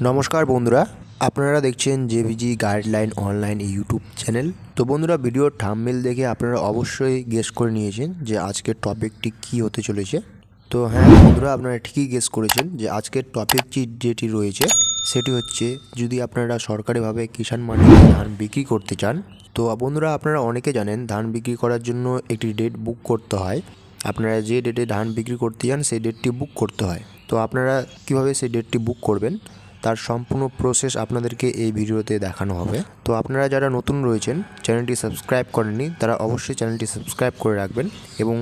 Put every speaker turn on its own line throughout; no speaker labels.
নমস্কার বন্ধুরা, আপনারা দেখছেন জেভিজি গাইডলাইন অনলাইন ইউটিউব চ্যানেল। তো বন্ধুরা, ভিডিওর থাম্বনেল দেখে আপনারা অবশ্যই গেস করে নিয়েছেন যে আজকের টপিকটি কী হতে চলেছে। তো হ্যাঁ বন্ধুরা, আপনারা ঠিকই গেস করেছেন যে আজকের টপিকটি যেটি রয়েছে সেটি হচ্ছে, যদি আপনারা সরকারিভাবে কিষাণ মান্ডিতে ধান বিক্রি করতে চান। তো বন্ধুরা, আপনারা অনেকে জানেন ধান বিক্রি করার জন্য একটি ডেট বুক করতে হয়। আপনারা যে ডেটে ধান বিক্রি করতে চান সেই ডেটটি বুক করতে হয়। তো আপনারা কিভাবে সেই ডেটটি বুক করবেন তার সম্পূর্ণ প্রসেস আপনাদেরকে এই ভিডিওতে দেখানো হবে। তো আপনারা যারা নতুন রয়েছেন, চ্যানেলটি সাবস্ক্রাইব করেননি, তারা অবশ্যই চ্যানেলটি সাবস্ক্রাইব করে রাখবেন এবং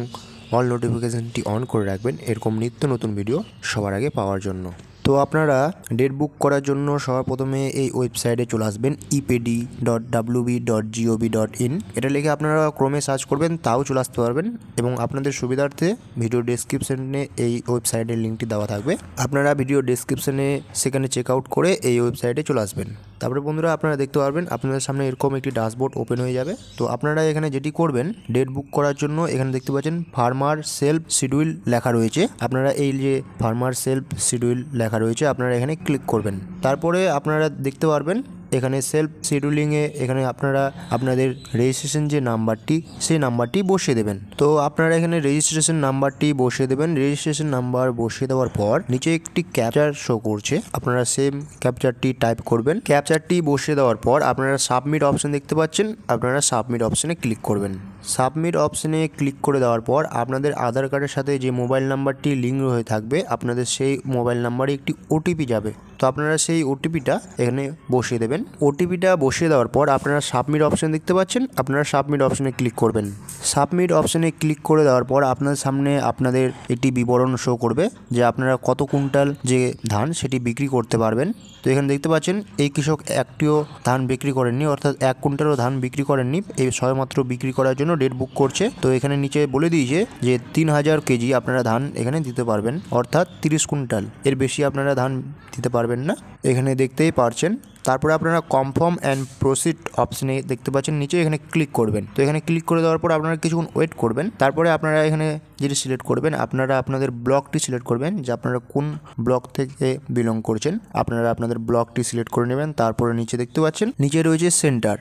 অল নোটিফিকেশানটি অন করে রাখবেন এরকম নিত্য নতুন ভিডিও সবার আগে পাওয়ার জন্য। তো আপনারা ডেট বুক করার জন্য সবার প্রথমে এই ওয়েবসাইটে চলে আসবেন epd.wb.gov.in। এটা লিখে আপনারা ক্রমে সার্চ করবেন, তাও চলে আসতে পারবেন, এবং আপনাদের সুবিধার্থে ভিডিও ডেসক্রিপশনে এই ওয়েবসাইটের লিঙ্কটি দেওয়া থাকবে। আপনারা ভিডিও ডেসক্রিপশনে সেখানে চেক আউট করে এই ওয়েবসাইটে চলে আসবেন। তারপরে বন্ধুরা, আপনারা দেখতে পারবেন আপনাদের সামনে এরকম একটি ড্যাশবোর্ড ওপেন হয়ে যাবে। তো আপনারা এখানে যেটি করবেন, ডেট বুক করার জন্য এখানে দেখতে পাচ্ছেন ফার্মার সেলফ শিডিউল লেখা রয়েছে। আপনারা এই যে ফার্মার সেলফ শিডিউল লেখা রয়েছে, আপনারা এখানে ক্লিক করবেন। তারপরে আপনারা দেখতে পারবেন এখানে সেলফ শিডিউলিংয়ে এখানে আপনারা আপনাদের রেজিস্ট্রেশন যে নাম্বারটি, সেই নাম্বারটি বসিয়ে দেবেন। তো আপনারা এখানে রেজিস্ট্রেশন নাম্বারটি বসিয়ে দেবেন। রেজিস্ট্রেশন নাম্বার বসিয়ে দেওয়ার পর নিচে একটি ক্যাপচার শো করছে, আপনারা সেম ক্যাপচারটি টাইপ করবেন। ক্যাপচারটি বসিয়ে দেওয়ার পর আপনারা সাবমিট অপশন দেখতে পাচ্ছেন, আপনারা সাবমিট অপশনে ক্লিক করবেন। সাবমিট অপশনে ক্লিক করে দেওয়ার পর আপনাদের আধার কার্ডের সাথে যে মোবাইল নাম্বারটি লিঙ্ক হয়ে থাকবে, আপনাদের সেই মোবাইল নাম্বারে একটি ওটিপি যাবে। তো আপনারা সেই ওটিপিটা এখানে বসিয়ে দেবেন। ওটিপিটা বসিয়ে দেওয়ার পর আপনারা সাবমিট অপশন দেখতে পাচ্ছেন, আপনারা সাবমিট অপশনে ক্লিক করবেন। সাবমিট অপশনে ক্লিক করে দেওয়ার পর আপনাদের সামনে আপনাদের একটি বিবরণ শো করবে যে আপনারা কত কুইন্টাল যে ধান সেটি বিক্রি করতে পারবেন। তো এখানে দেখতে পাচ্ছেন এই কৃষক একটিও ধান বিক্রি করেননি, অর্থাৎ 1 কুইন্টালও ধান বিক্রি করেননি, এই সবেমাত্র বিক্রি করার জন্য ডেট বুক করছে। তো এখানে নিচে বলে দিয়েছে যে 3000 কেজি আপনারা ধান এখানে দিতে পারবেন, অর্থাৎ 30 কুইন্টাল, এর বেশি আপনারা ধান দিতে পারবেন না, এখানে দেখতেই পারছেন। তারপরে আপনারা কনফার্ম অ্যান্ড প্রসিড অপশনে দেখতে পাচ্ছেন নিচে, এখানে ক্লিক করবেন। তো এখানে ক্লিক করে দেওয়ার পর আপনারা কিছুক্ষণ ওয়েট করবেন। তারপরে আপনারা এখানে যেটি সিলেক্ট করবেন, আপনারা আপনাদের ব্লকটি সিলেক্ট করবেন যে আপনারা কোন ব্লক থেকে বিলং করছেন, আপনারা আপনাদের ব্লকটি সিলেক্ট করে নেবেন। তারপরে নিচে দেখতে পাচ্ছেন নিচে রয়েছে সেন্টার,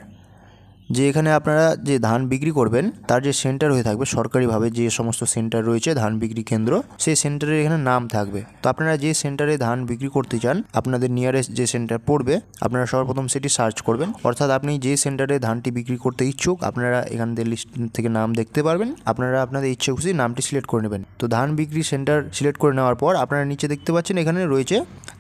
যে এখানে আপনারা যে ধান বিক্রি করবেন তার যে সেন্টার হয়ে থাকবে, সরকারিভাবে যে সমস্ত সেন্টার রয়েছে ধান বিক্রি কেন্দ্র, সেই সেন্টারের এখানে নাম থাকবে। তো আপনারা যে সেন্টারে ধান বিক্রি করতে চান, আপনাদের নিয়ারেস্ট যে সেন্টার পড়বে, আপনারা সর্বপ্রথম সেটি সার্চ করবেন। অর্থাৎ আপনি যে সেন্টারে ধানটি বিক্রি করতে ইচ্ছুক, আপনারা এখান থেকে লিস্ট থেকে নাম দেখতে পারবেন, আপনারা আপনাদের ইচ্ছে খুশি নামটি সিলেক্ট করে নেবেন। তো ধান বিক্রি সেন্টার সিলেক্ট করে নেওয়ার পর আপনারা নিচে দেখতে পাচ্ছেন এখানে রয়েছে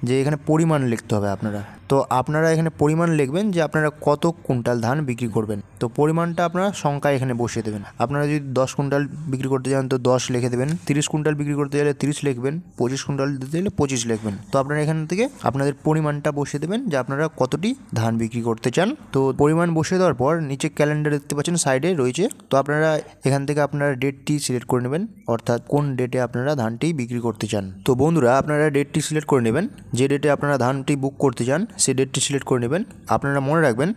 যে এখানে পরিমাণ লিখতে হবে আপনারা। তো আপনারা এখানে পরিমাণ লিখবেন যে আপনারা কত কুইন্টাল ধান বিক্রি করবেন। তো পরিমাণটা আপনারা সংখ্যায় এখানে বসিয়ে দেবেন। আপনারা যদি 10 কুইন্টাল বিক্রি করতে চান তো 10 লিখে দেবেন, 30 কুইন্টাল বিক্রি করতে চাইলে 30 লিখবেন, 25 কুইন্টাল দিতে চাইলে 25 লিখবেন। তো আপনারা এখান থেকে আপনাদের পরিমাণটা বসিয়ে দেবেন যে আপনারা কতটি ধান বিক্রি করতে চান। তো পরিমাণ বসিয়ে দেওয়ার পর নিচে ক্যালেন্ডার দেখতে পাচ্ছেন সাইডে রয়েছে। তো আপনারা এখান থেকে আপনারা ডেটটি সিলেক্ট করে নেবেন, অর্থাৎ কোন ডেটে আপনারা ধানটি বিক্রি করতে চান। তো বন্ধুরা, আপনারা ডেটটি সিলেক্ট করে নেবেন, যে ডেটে আপনারা ধানটি বুক করতে চান সেই ডেটটি সিলেক্ট করে নেবেন। আপনারা মনে রাখবেন,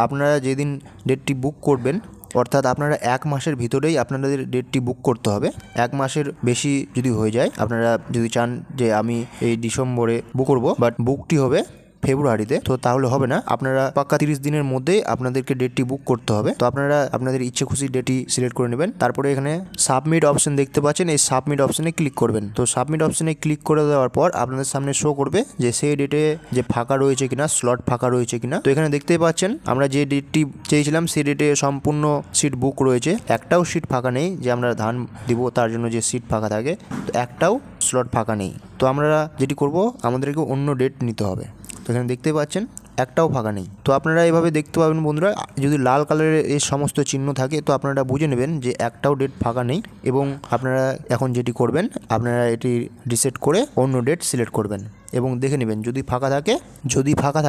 আপনারা যেদিন ডেটটি বুক করবেন, অর্থাৎ আপনারা 1 মাসের ভিতরেই আপনাদের ডেটটি বুক করতে হবে। 1 মাসের বেশি যদি হয়ে যায়, আপনারা যদি চান যে আমি এই ডিসেম্বরে বুক করবো, বাট বুকটি হবে ফেব্রুয়ারিতে, তো তাহলে হবে না। আপনারা পাক্কা 30 দিনের মধ্যেই আপনাদেরকে ডেটটি বুক করতে হবে। তো আপনারা আপনাদের ইচ্ছে খুশি ডেটটি সিলেক্ট করে নেবেন। তারপরে এখানে সাবমিট অপশন দেখতে পাচ্ছেন, এই সাবমিট অপশনে ক্লিক করবেন। তো সাবমিট অপশনে ক্লিক করে দেওয়ার পর আপনাদের সামনে শো করবে যে সেই ডেটে যে ফাঁকা রয়েছে কিনা, স্লট ফাঁকা রয়েছে কিনা। তো এখানে দেখতেই পাচ্ছেন আমরা যে ডেটটি চেয়েছিলাম সেই ডেটে সম্পূর্ণ সিট বুক রয়েছে, একটাও সিট ফাঁকা নেই। যে আমরা ধান দিব তার জন্য যে সিট ফাঁকা থাকে, তো একটাও স্লট ফাঁকা নেই। তো আমরা যেটি করব, আমাদেরকে অন্য ডেট নিতে হবে। তো এখানে দেখতে পাচ্ছেন একটাও ফাঁকা নেই। তো আপনারা এভাবে দেখতে পাবেন বন্ধুরা, যদি লাল কালারের এই সমস্ত চিহ্ন থাকে তো আপনারা বুঝে নেবেন যে একটাও ডেট ফাঁকা নেই। এবং আপনারা এখন যেটি করবেন, আপনারা এটি রিসেট করে অন্য ডেট সিলেক্ট করবেন এবং দেখে নেবেন যদি ফাঁকা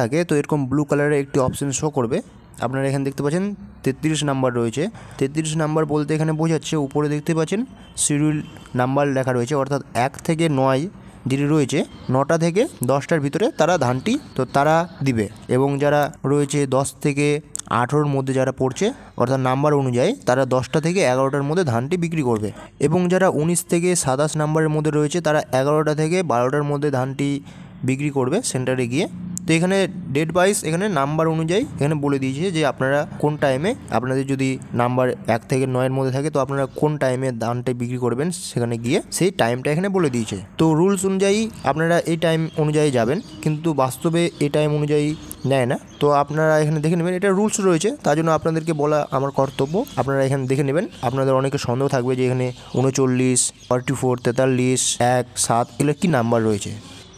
থাকে তো এরকম ব্লু কালারের একটি অপশন শো করবে। আপনারা এখানে দেখতে পাচ্ছেন 33 নাম্বার রয়েছে। 33 নাম্বার বলতে এখানে বোঝাচ্ছে, উপরে দেখতে পাচ্ছেন শিডিউল নাম্বার লেখা রয়েছে, অর্থাৎ 1 থেকে 9 যেটি রয়েছে 9টা থেকে 10টার ভিতরে তারা ধানটি তো তারা দিবে। এবং যারা রয়েছে 10 থেকে 18-র মধ্যে যারা পড়ছে, অর্থাৎ নাম্বার অনুযায়ী তারা 10টা থেকে 11টার মধ্যে ধানটি বিক্রি করবে। এবং যারা 19 থেকে 27 নাম্বারের মধ্যে রয়েছে তারা 11টা থেকে 12টার মধ্যে ধানটি বিক্রি করবে সেন্টারে গিয়ে। তো এখানে ডেট ওয়াইজ এখানে নাম্বার অনুযায়ী এখানে বলে দিয়েছে যে আপনারা কোন টাইমে, আপনাদের যদি নাম্বার 1 থেকে 9-এর মধ্যে থাকে তো আপনারা কোন টাইমে ধানটা বিক্রি করবেন, সেখানে গিয়ে সেই টাইমটা এখানে বলে দিয়েছে। তো রুলস অনুযায়ী আপনারা এই টাইম অনুযায়ী যাবেন, কিন্তু বাস্তবে এই টাইম অনুযায়ী নেয় না। তো আপনারা এখানে দেখে নেবেন, এটা রুলস রয়েছে, তার জন্য আপনাদেরকে বলা আমার কর্তব্য। আপনারা এখানে দেখে নেবেন। আপনাদের অনেকে সন্দেহ থাকবে যে এখানে 39, 44, 43, 1, 7 এগুলো কী নাম্বার রয়েছে।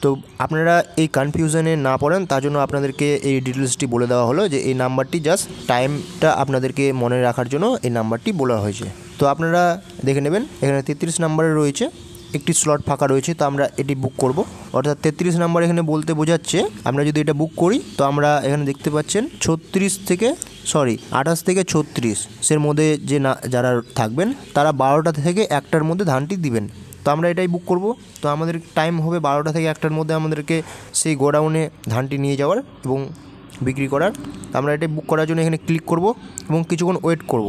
তো আপনারা এই কনফিউশনে না পড়েন, তার জন্য আপনাদেরকে এই ডিটেলসটি বলে দেওয়া হলো যে এই নাম্বারটি জাস্ট টাইমটা আপনাদেরকে মনে রাখার জন্য এই নাম্বারটি বলা হয়েছে। তো আপনারা দেখে নেবেন, এখানে 33 নাম্বারে রয়েছে, একটি স্লট ফাঁকা রয়েছে, তো আমরা এটি বুক করব। অর্থাৎ 33 নাম্বার এখানে বলতে বোঝাচ্ছে আমরা যদি এটা বুক করি তো আমরা এখানে দেখতে পাচ্ছেন 28 থেকে 36 এর মধ্যে যে যারা থাকবেন তারা 12টা থেকে 1টার মধ্যে ধানটি দিবেন। তো আমরা এটাই বুক করব। তো আমাদের টাইম হবে 12টা থেকে 1টার মধ্যে আমাদেরকে সেই গোডাউনে ধানটি নিয়ে যাওয়ার এবং বিক্রি করার। আমরা এটাই বুক করার জন্য এখানে ক্লিক করব এবং কিছুক্ষণ ওয়েট করব।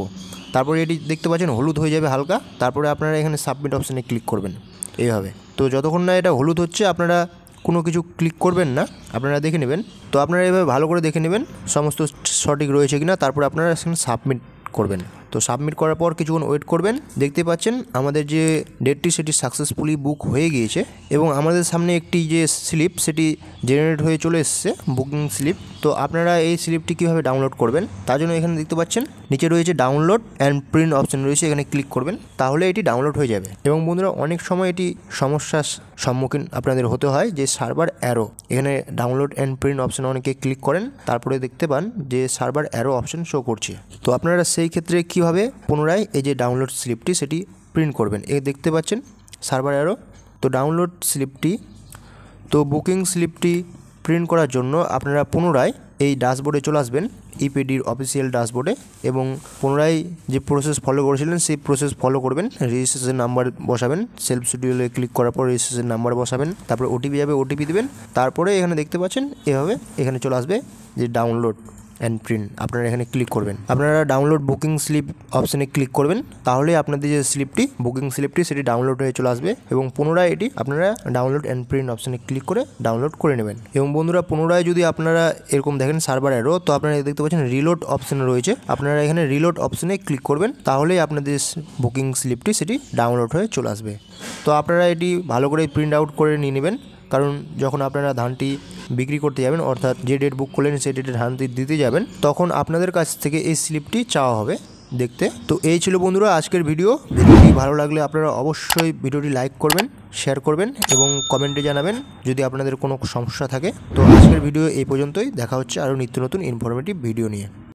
তারপরে এটি দেখতে পাচ্ছেন হলুদ হয়ে যাবে হালকা, তারপরে আপনারা এখানে সাবমিট অপশানে ক্লিক করবেন এইভাবে। তো যতক্ষণ না এটা হলুদ হচ্ছে আপনারা কোনো কিছু ক্লিক করবেন না, আপনারা দেখে নেবেন। তো আপনারা এভাবে ভালো করে দেখে নেবেন সমস্ত সঠিক রয়েছে কিনা, তারপরে আপনারা এখানে সাবমিট করবেন। তো সাবমিট করার পর কিছুক্ষণ ওয়েট করবেন। দেখতে পাচ্ছেন আমাদের যে ডেটটি সেটি সাকসেসফুলি বুক হয়ে গিয়েছে এবং আমাদের সামনে একটি যে স্লিপ সেটি জেনারেট হয়ে চলে এসেছে, বুকিং স্লিপ। তো আপনারা এই স্লিপটি কীভাবে ডাউনলোড করবেন তার জন্য এখানে দেখতে পাচ্ছেন নিচে রয়েছে ডাউনলোড অ্যান্ড প্রিন্ট অপশন রয়েছে, এখানে ক্লিক করবেন, তাহলে এটি ডাউনলোড হয়ে যাবে। এবং বন্ধুরা অনেক সময় এটি সমস্যার সম্মুখীন আপনাদের হতে হয় যে সার্ভার অ্যারো, এখানে ডাউনলোড অ্যান্ড প্রিন্ট অপশন অনেকে ক্লিক করেন, তারপরে দেখতে পান যে সার্ভার অ্যারো অপশন শো করছে। তো আপনারা সেই ক্ষেত্রে কীভাবে পুনরায় এই যে ডাউনলোড স্লিপটি সেটি প্রিন্ট করবেন, এ দেখতে পাচ্ছেন সার্ভার অ্যারো। তো ডাউনলোড স্লিপটি, তো বুকিং স্লিপটি প্রিন্ট করার জন্য আপনারা পুনরায় এই ড্যাশবোর্ডে চলে আসবেন, ইপিডির অফিসিয়াল ড্যাশবোর্ডে, এবং পুনরায় যে প্রসেস ফলো করেছিলেন সেই প্রসেস ফলো করবেন। রেজিস্ট্রেশন নাম্বার বসাবেন, সেলফ শিডিউলে ক্লিক করার পর রেজিস্ট্রেশন নাম্বার বসাবেন, তারপরে ওটিপি যাবে, ওটিপি দেবেন। তারপরে এখানে দেখতে পাচ্ছেন এভাবে এখানে চলে আসবে যে ডাউনলোড অ্যান্ড প্রিন্ট, আপনারা এখানে ক্লিক করবেন। আপনারা ডাউনলোড বুকিং স্লিপ অপশানে ক্লিক করবেন, তাহলে আপনাদের যে স্লিপটি, বুকিং স্লিপটি সেটি ডাউনলোড হয়ে চলে আসবে এবং পুনরায় এটি আপনারা ডাউনলোড অ্যান্ড প্রিন্ট অপশানে ক্লিক করে ডাউনলোড করে নেবেন। এবং বন্ধুরা পুনরায় যদি আপনারা এরকম দেখেন সার্ভার অ্যারো, তো আপনারা দেখতে পাচ্ছেন রিলোড অপশান রয়েছে, আপনারা এখানে রিলোড অপশানে ক্লিক করবেন, তাহলেই আপনাদের বুকিং স্লিপটি সেটি ডাউনলোড হয়ে চলে আসবে। তো আপনারা এটি ভালো করে প্রিন্ট আউট করে নিয়ে নেবেন, কারণ যখন আপনারা ধানটি বিক্রি করতে যাবেন, অর্থাৎ যে ডেট বুক করলেন সেই ডেটে ধানটি দিতে যাবেন, তখন আপনাদের কাছ থেকে এই স্লিপটি চাওয়া হবে দেখতে। তো এই ছিল বন্ধুরা আজকের ভিডিওটি ভালো লাগলে আপনারা অবশ্যই ভিডিওটি লাইক করবেন, শেয়ার করবেন এবং কমেন্টে জানাবেন যদি আপনাদের কোনো সমস্যা থাকে। তো আজকের ভিডিও এই পর্যন্তই, দেখা হচ্ছে আরও নিত্য নতুন ইনফরমেটিভ ভিডিও নিয়ে।